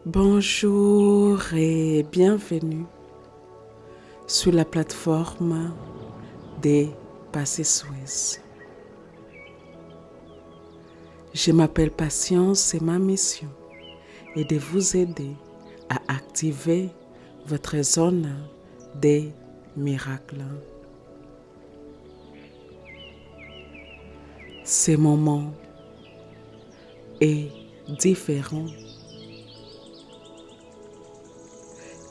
Bonjour et bienvenue sur la plateforme des Passés Suisse. Je m'appelle Patience et ma mission est de vous aider à activer votre zone des miracles. Ce moment est différent.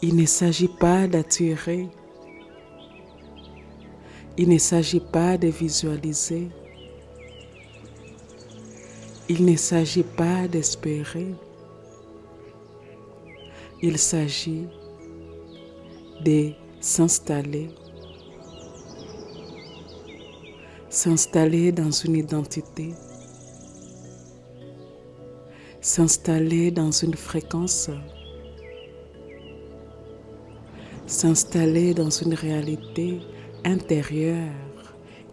Il ne s'agit pas d'attirer, il ne s'agit pas de visualiser, il ne s'agit pas d'espérer, il s'agit de s'installer dans une identité, s'installer dans une fréquence, s'installer dans une réalité intérieure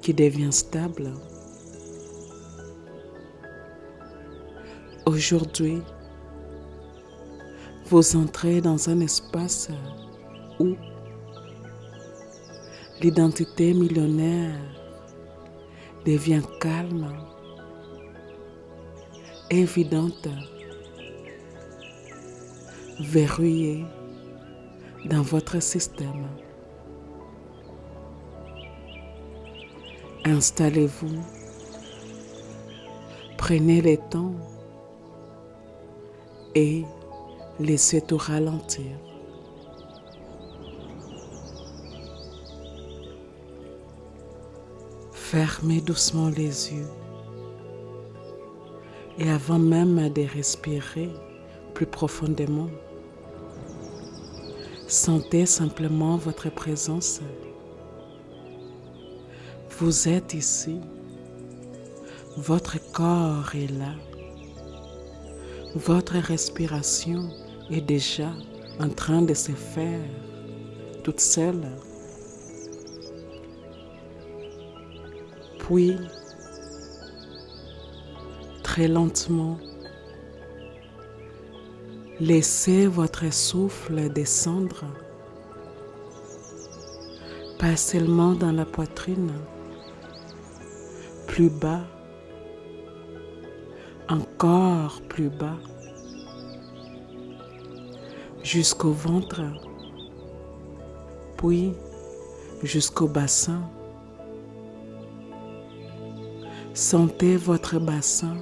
qui devient stable. Aujourd'hui, vous entrez dans un espace où l'identité millionnaire devient calme, évidente, verrouillée dans votre système. Installez-vous, prenez le temps et laissez tout ralentir. Fermez doucement les yeux et avant même de respirer plus profondément, sentez simplement votre présence. Vous êtes ici, votre corps est là, votre respiration est déjà en train de se faire toute seule. Puis, très lentement, laissez votre souffle descendre, pas seulement dans la poitrine, plus bas, encore plus bas, jusqu'au ventre, puis jusqu'au bassin. Sentez votre bassin,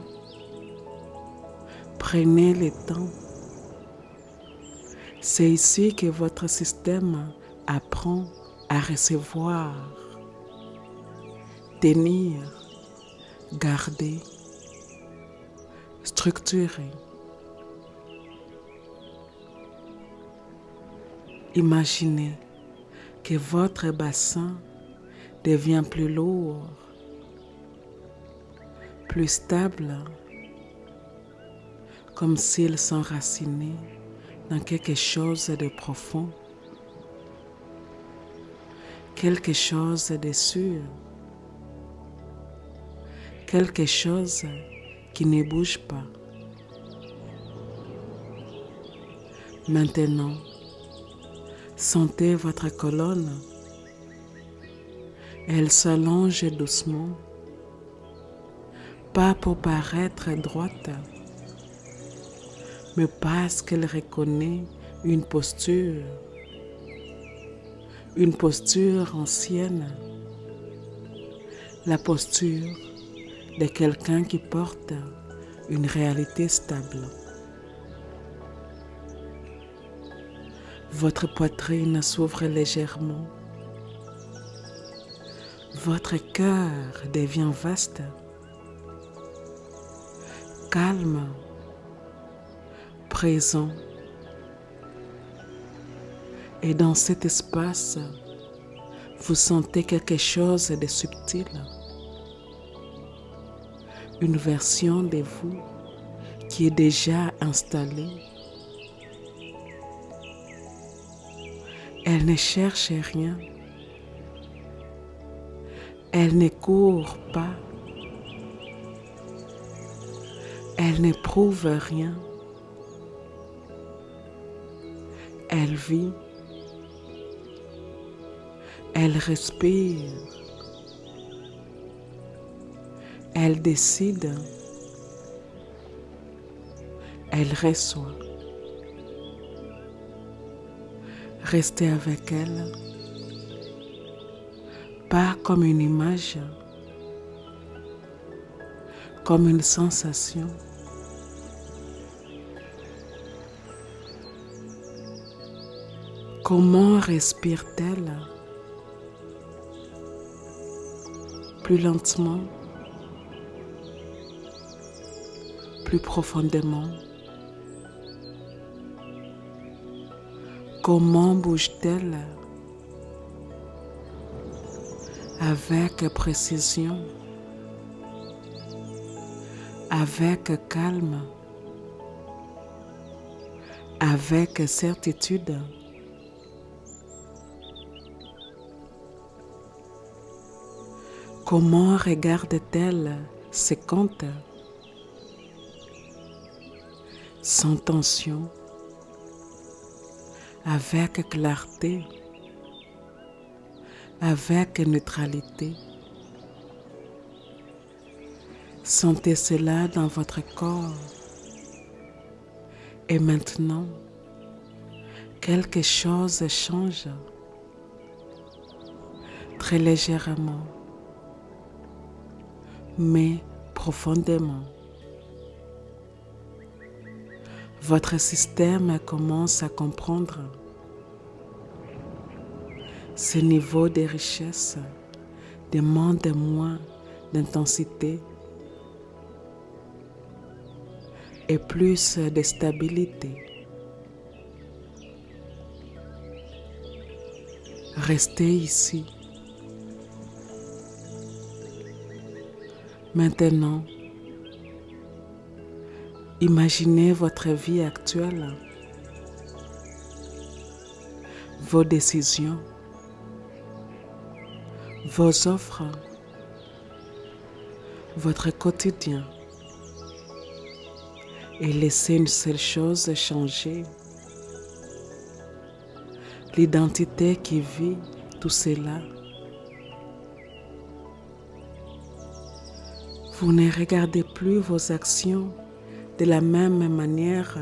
prenez le temps. C'est ici que votre système apprend à recevoir, tenir, garder, structurer. Imaginez que votre bassin devient plus lourd, plus stable, comme s'il s'enracinait dans quelque chose de profond, quelque chose de sûr, quelque chose qui ne bouge pas. Maintenant, sentez votre colonne. Elle s'allonge doucement, pas pour paraître droite, mais parce qu'elle reconnaît une posture ancienne, la posture de quelqu'un qui porte une réalité stable. Votre poitrine s'ouvre légèrement, votre cœur devient vaste, calme, présent. Et dans cet espace, vous sentez quelque chose de subtil, une version de vous qui est déjà installée. Elle ne cherche rien, elle ne court pas, elle n'éprouve rien. Elle vit, elle respire, elle décide, elle reçoit. Restez avec elle, pas comme une image, comme une sensation. Comment respire-t-elle? Plus lentement, plus profondément. Comment bouge-t-elle? Avec précision, avec calme, avec certitude. Comment regarde-t-elle ses comptes? Sans tension, avec clarté, avec neutralité. Sentez cela dans votre corps. Et maintenant, quelque chose change très légèrement, mais profondément. Votre système commence à comprendre ce niveau de richesse demande moins d'intensité et plus de stabilité. Restez ici. Maintenant, imaginez votre vie actuelle, vos décisions, vos offres, votre quotidien et laissez une seule chose changer. L'identité qui vit tout cela. Vous ne regardez plus vos actions de la même manière.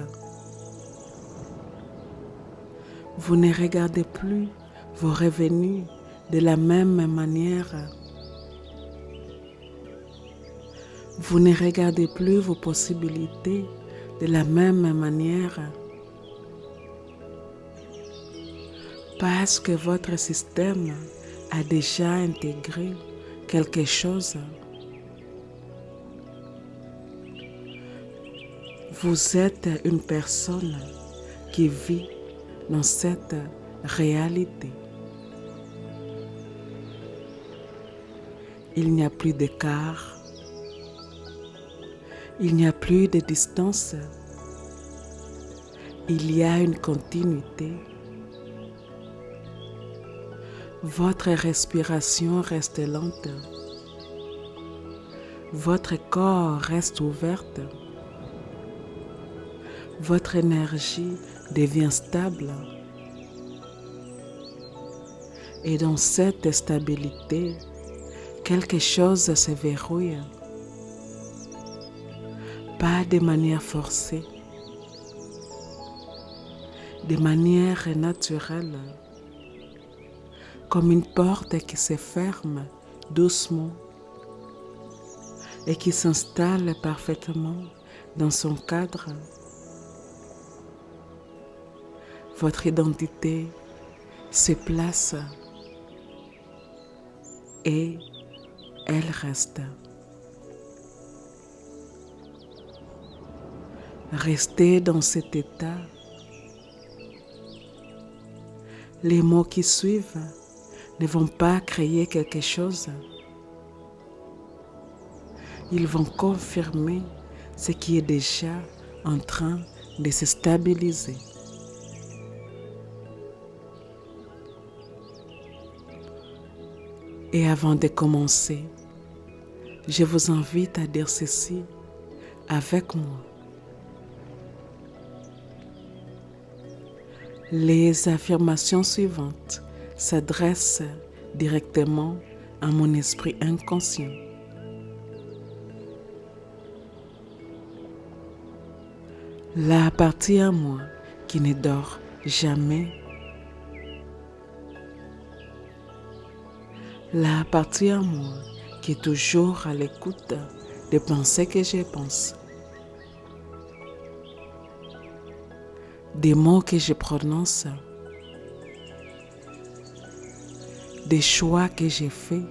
Vous ne regardez plus vos revenus de la même manière. Vous ne regardez plus vos possibilités de la même manière. Parce que votre système a déjà intégré quelque chose. Vous êtes une personne qui vit dans cette réalité. Il n'y a plus d'écart, il n'y a plus de distance, il y a une continuité. Votre respiration reste lente, votre corps reste ouvert. Votre énergie devient stable et dans cette stabilité, quelque chose se verrouille, pas de manière forcée, de manière naturelle, comme une porte qui se ferme doucement et qui s'installe parfaitement dans son cadre. Votre identité se place et elle reste. Restez dans cet état. Les mots qui suivent ne vont pas créer quelque chose. Ils vont confirmer ce qui est déjà en train de se stabiliser. Et avant de commencer, je vous invite à dire ceci avec moi. Les affirmations suivantes s'adressent directement à mon esprit inconscient. La partie à moi qui ne dort jamais. La partie à moi qui est toujours à l'écoute des pensées que je pense, des mots que je prononce, des choix que j'ai faits,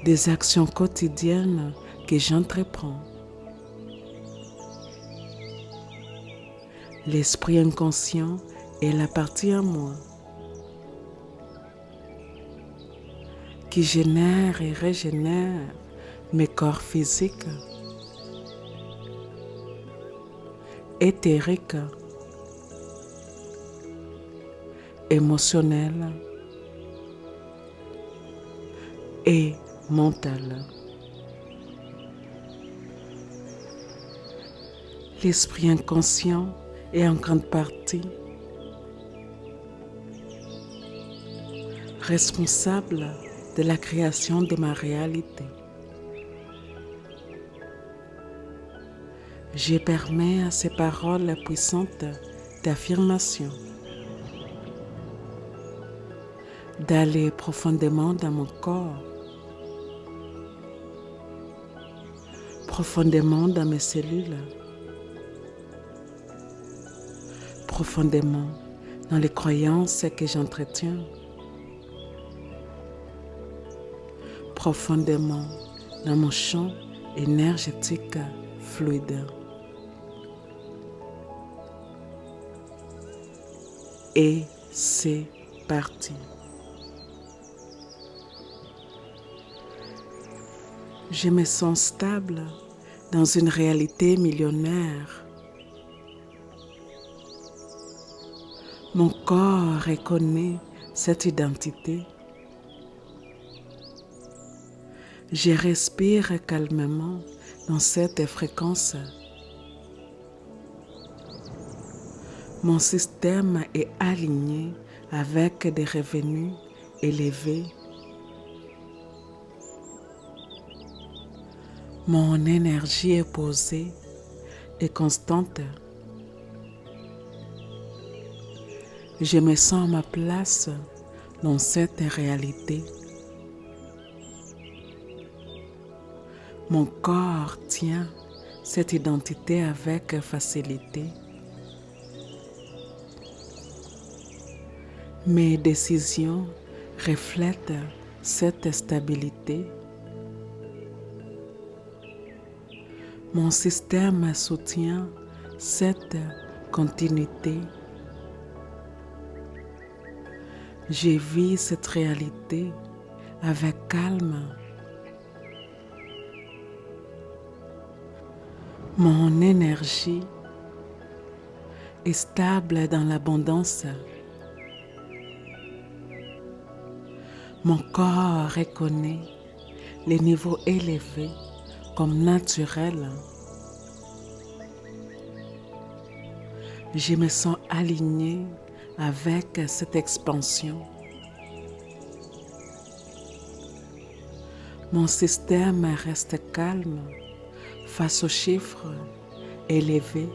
des actions quotidiennes que j'entreprends. L'esprit inconscient est la partie à moi qui génère et régénère mes corps physiques, éthériques, émotionnels et mentaux. L'esprit inconscient est en grande partie responsable de la création de ma réalité. Je permets à ces paroles puissantes d'affirmation d'aller profondément dans mon corps, profondément dans mes cellules, profondément dans les croyances que j'entretiens, profondément dans mon champ énergétique fluide. Et c'est parti. Je me sens stable dans une réalité millionnaire. Mon corps reconnaît cette identité. Je respire calmement dans cette fréquence. Mon système est aligné avec des revenus élevés. Mon énergie est posée et constante. Je me sens à ma place dans cette réalité. Mon corps tient cette identité avec facilité. Mes décisions reflètent cette stabilité. Mon système soutient cette continuité. Je vis cette réalité avec calme. Mon énergie est stable dans l'abondance. Mon corps reconnaît les niveaux élevés comme naturels. Je me sens aligné avec cette expansion. Mon système reste calme face aux chiffres élevés.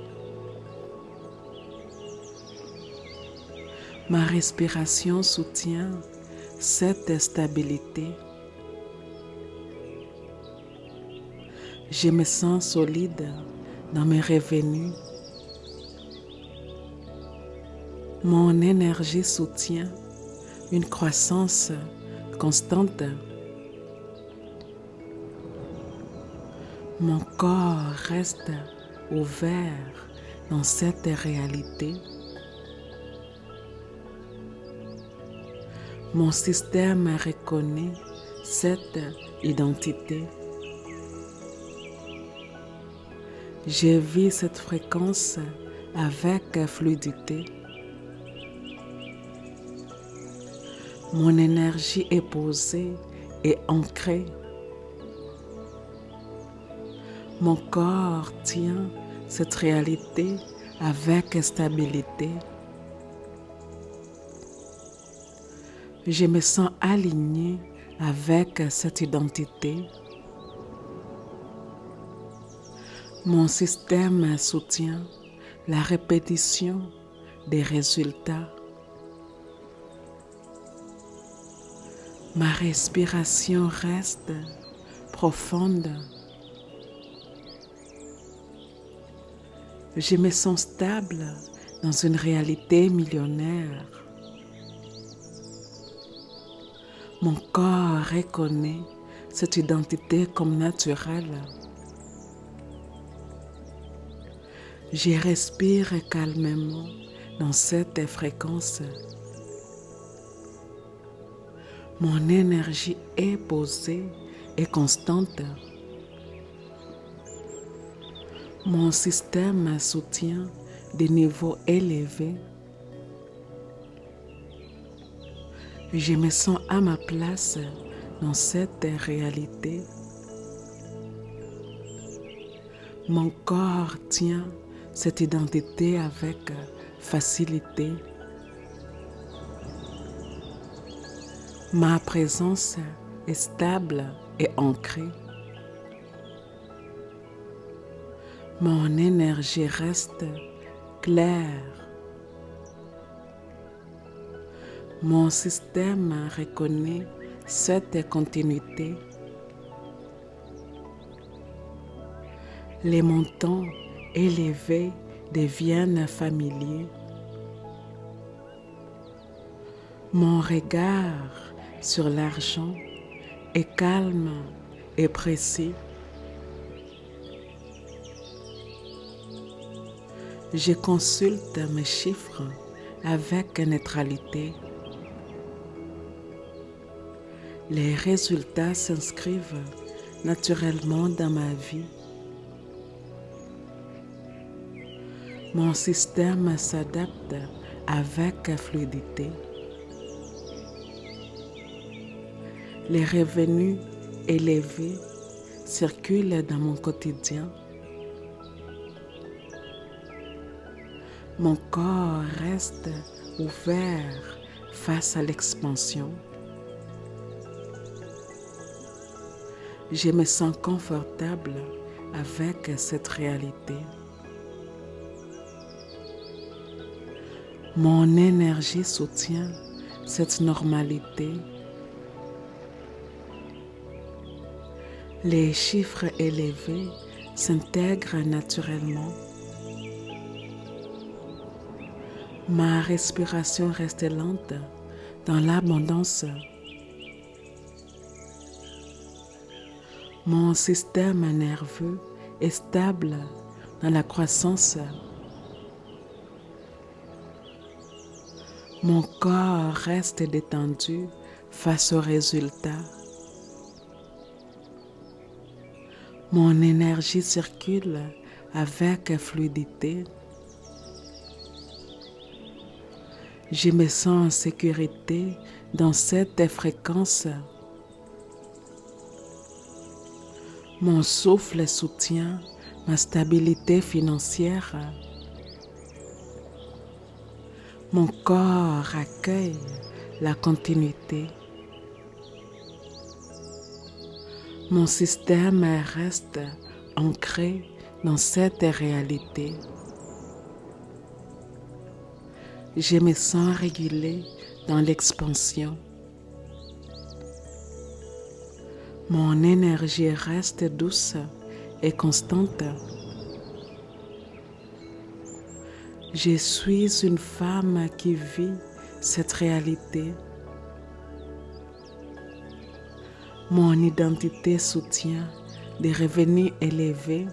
Ma respiration soutient cette stabilité. Je me sens solide dans mes revenus. Mon énergie soutient une croissance constante. Mon corps reste ouvert dans cette réalité. Mon système reconnaît cette identité. Je vis cette fréquence avec fluidité. Mon énergie est posée et ancrée. Mon corps tient cette réalité avec stabilité. Je me sens aligné avec cette identité. Mon système soutient la répétition des résultats. Ma respiration reste profonde. Je me sens stable dans une réalité millionnaire. Mon corps reconnaît cette identité comme naturelle. Je respire calmement dans cette fréquence. Mon énergie est posée et constante. Mon système soutient des niveaux élevés. Je me sens à ma place dans cette réalité. Mon corps tient cette identité avec facilité. Ma présence est stable et ancrée. Mon énergie reste claire. Mon système reconnaît cette continuité. Les montants élevés deviennent familiers. Mon regard sur l'argent est calme et précis. Je consulte mes chiffres avec neutralité. Les résultats s'inscrivent naturellement dans ma vie. Mon système s'adapte avec fluidité. Les revenus élevés circulent dans mon quotidien. Mon corps reste ouvert face à l'expansion. Je me sens confortable avec cette réalité. Mon énergie soutient cette normalité. Les chiffres élevés s'intègrent naturellement. Ma respiration reste lente dans l'abondance. Mon système nerveux est stable dans la croissance. Mon corps reste détendu face aux résultats. Mon énergie circule avec fluidité. Je me sens en sécurité dans cette fréquence. Mon souffle soutient ma stabilité financière. Mon corps accueille la continuité. Mon système reste ancré dans cette réalité. Je me sens régulé dans l'expansion. Mon énergie reste douce et constante. Je suis une femme qui vit cette réalité. Mon identité soutient des revenus élevés.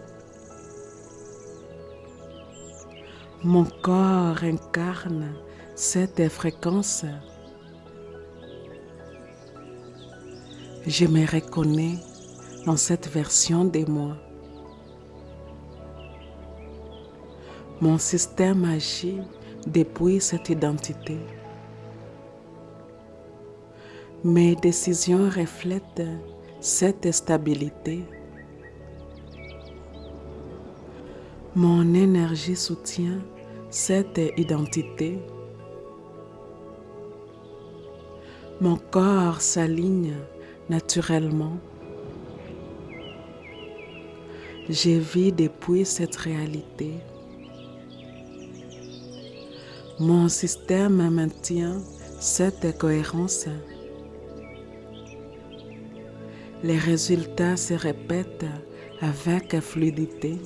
Mon corps incarne cette fréquence. Je me reconnais dans cette version de moi. Mon système agit depuis cette identité. Mes décisions reflètent cette stabilité. Mon énergie soutient cette identité. Mon corps s'aligne naturellement. Je vis depuis cette réalité. Mon système maintient cette cohérence. Les résultats se répètent avec fluidité.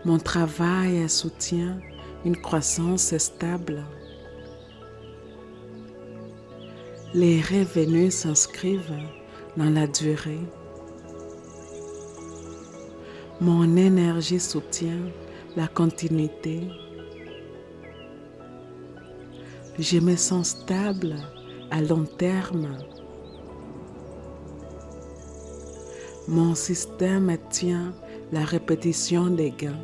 Mon travail soutient une croissance stable. Les revenus s'inscrivent dans la durée. Mon énergie soutient la continuité. Je me sens stable à long terme. Mon système tient la répétition des gains.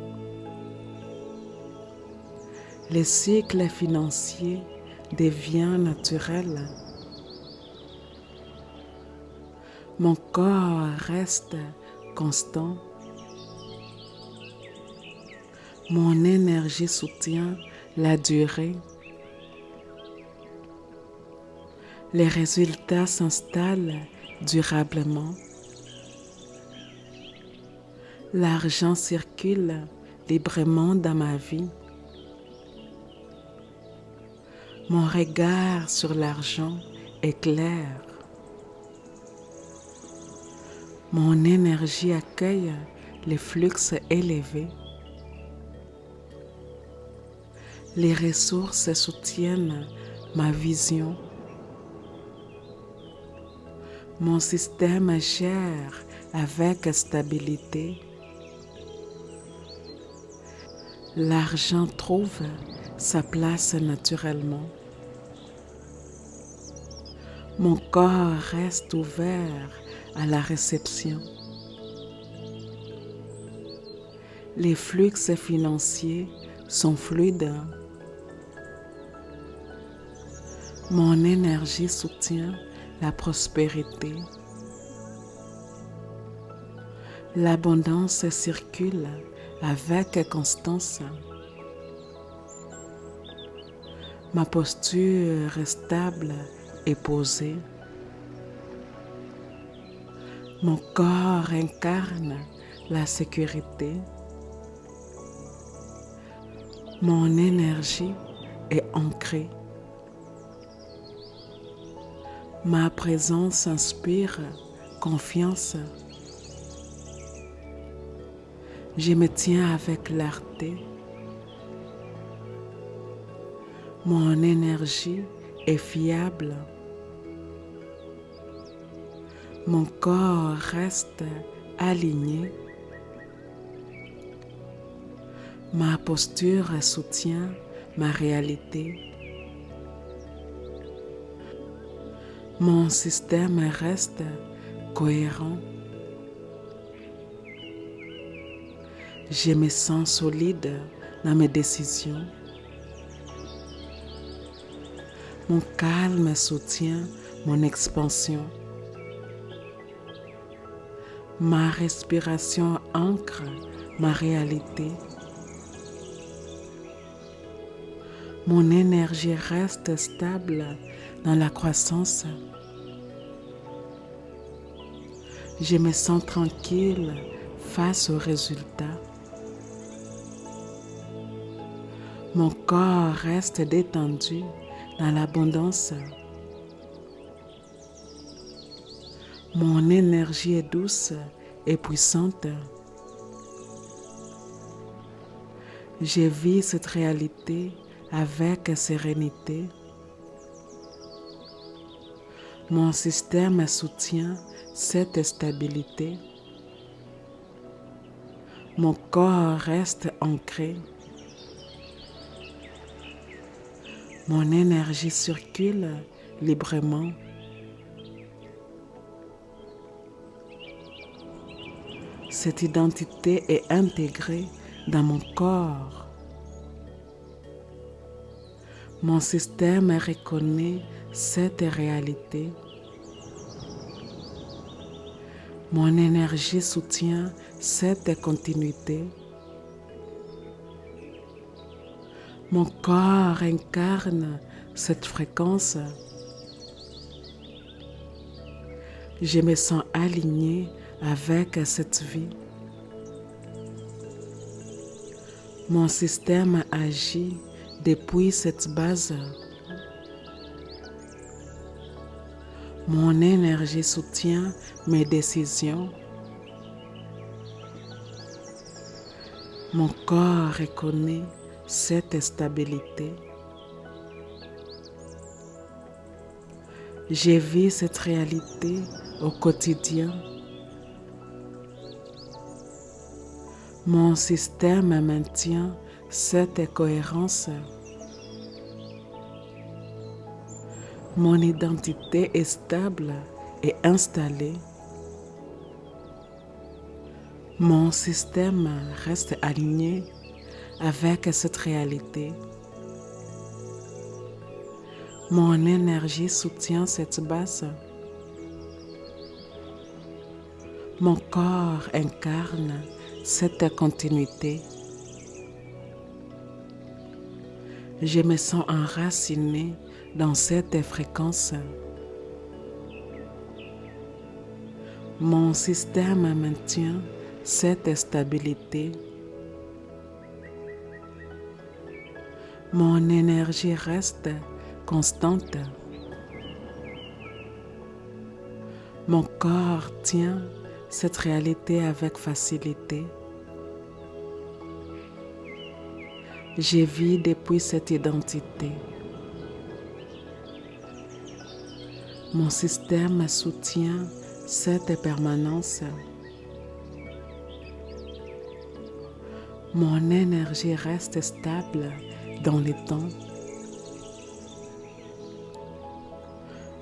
Le cycle financier devient naturel. Mon corps reste constant. Mon énergie soutient la durée. Les résultats s'installent durablement. L'argent circule librement dans ma vie. Mon regard sur l'argent est clair. Mon énergie accueille les flux élevés. Les ressources soutiennent ma vision. Mon système gère avec stabilité. L'argent trouve sa place naturellement. Mon corps reste ouvert à la réception. Les flux financiers sont fluides. Mon énergie soutient la prospérité. L'abondance circule avec constance. Ma posture est stable et posée. Mon corps incarne la sécurité. Mon énergie est ancrée. Ma présence inspire confiance. Je me tiens avec clarté. Mon énergie est fiable. Mon corps reste aligné. Ma posture soutient ma réalité. Mon système reste cohérent. Je me sens solide dans mes décisions. Mon calme soutient mon expansion. Ma respiration ancre ma réalité. Mon énergie reste stable dans la croissance. Je me sens tranquille face aux résultats. Mon corps reste détendu dans l'abondance. Mon énergie est douce et puissante. Je vis cette réalité avec sérénité. Mon système soutient cette stabilité. Mon corps reste ancré. Mon énergie circule librement. Cette identité est intégrée dans mon corps. Mon système reconnaît cette réalité. Mon énergie soutient cette continuité. Mon corps incarne cette fréquence. Je me sens aligné avec cette vie. Mon système agit depuis cette base. Mon énergie soutient mes décisions. Mon corps reconnaît cette stabilité. Je vis cette réalité au quotidien. Mon système maintient cette cohérence. Mon identité est stable et installée. Mon système reste aligné avec cette réalité. Mon énergie soutient cette base. Mon corps incarne cette continuité. Je me sens enraciné dans cette fréquence. Mon système maintient cette stabilité. Mon énergie reste constante. Mon corps tient cette réalité avec facilité. Je vis depuis cette identité. Mon système soutient cette permanence. Mon énergie reste stable dans le temps.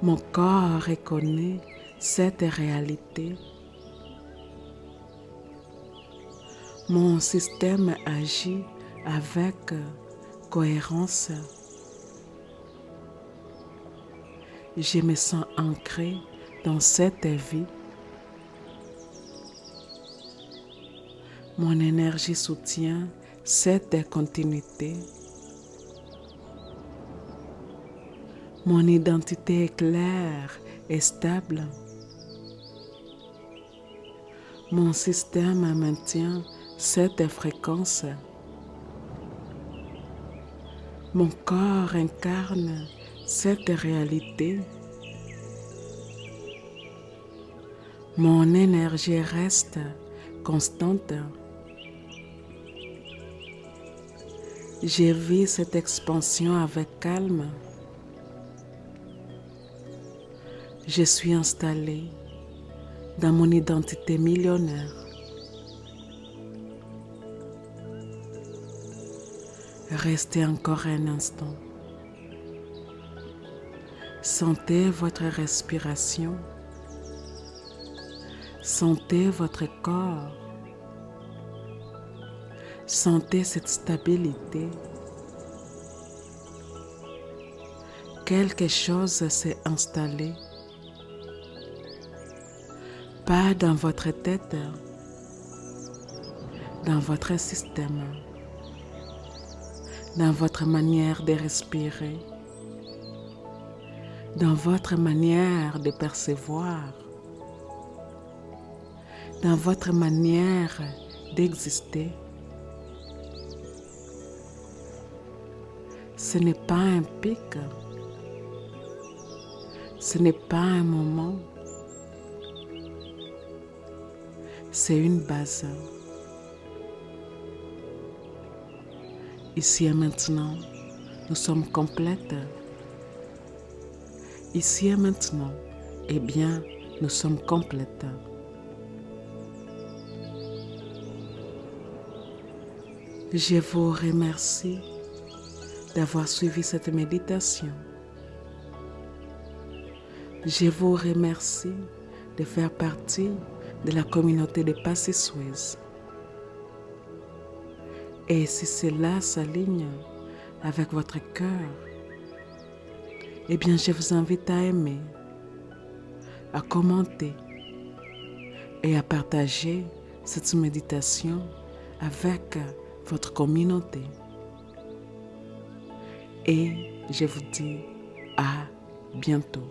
Mon corps reconnaît cette réalité. Mon système agit avec cohérence. Je me sens ancré dans cette vie. Mon énergie soutient cette continuité. Mon identité est claire et stable. Mon système maintient cette fréquence. Mon corps incarne cette réalité. Mon énergie reste constante. Je vis cette expansion avec calme. Je suis installé dans mon identité millionnaire. Restez encore un instant. Sentez votre respiration. Sentez votre corps. Sentez cette stabilité. Quelque chose s'est installé. Pas dans votre tête, dans votre système, dans votre manière de respirer, dans votre manière de percevoir, dans votre manière d'exister. Ce n'est pas un pic, ce n'est pas un moment, c'est une base. Ici et maintenant, nous sommes complètes. Ici et maintenant, eh bien, nous sommes complètes. Je vous remercie d'avoir suivi cette méditation. Je vous remercie de faire partie de la communauté de Passé Suez. Et si cela s'aligne avec votre cœur, eh bien je vous invite à aimer, à commenter et à partager cette méditation avec votre communauté. et je vous dis à bientôt.